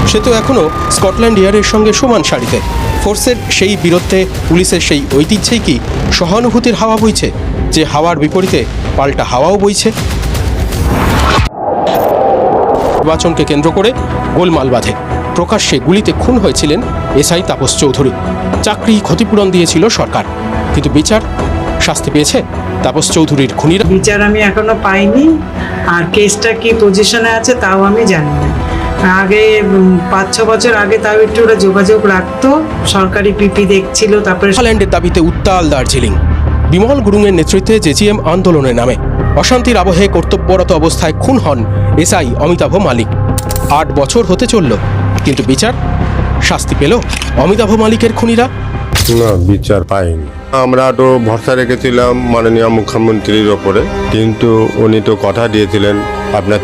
সে তো এখনও স্কটল্যান্ড ইয়ার্ডের সঙ্গে সমান সারিতে। ফোর্সের সেই বীরত্বে পুলিশের সেই ঐতিহ্যেই কি সহানুভূতির হাওয়া বইছে, যে হাওয়ার বিপরীতে পাল্টা হাওয়াও বইছে? নির্বাচনকে কেন্দ্র করে গোলমাল বাঁধে। প্রকাশ্যে গুলিতে খুন হয়েছিলেন এসআই তাপস চৌধুরী। চাকরি ক্ষতিপূরণ দিয়েছিল সরকার, কিন্তু বিচার, শাস্তি পেয়েছে তাপস চৌধুরীর খুনিরা? বিচার আমি এখনো পাইনি, আর কেসটা কি পজিশনে আছে তাও আমি জানি না। আগে 5-6 বছর আগে তাও একটু ওরা যোগাযোগ রাখতো, সরকারি পিপি দেখছিল। তারপরে নাগাল্যান্ডের দাবিতে উত্তাল দার্জিলিং। বিমল গুরুংয়ের নেতৃত্বে জেজিএম আন্দোলনের নামে অশান্তির আবহে কর্তব্যরত অবস্থায় খুন হন এসআই অমিতাভ মালিক। 8 বছর হতে চলল, কিন্তু বিচার, শাস্তি পেল অমিতাভ মালিকের খুনিরা? না, বিচার পাইনি। আমরা তো ভরসা রেখেছিলাম মাননীয় মুখ্যমন্ত্রীর ওপরে, কিন্তু উনি তো কথা দিয়েছিলেন আপনার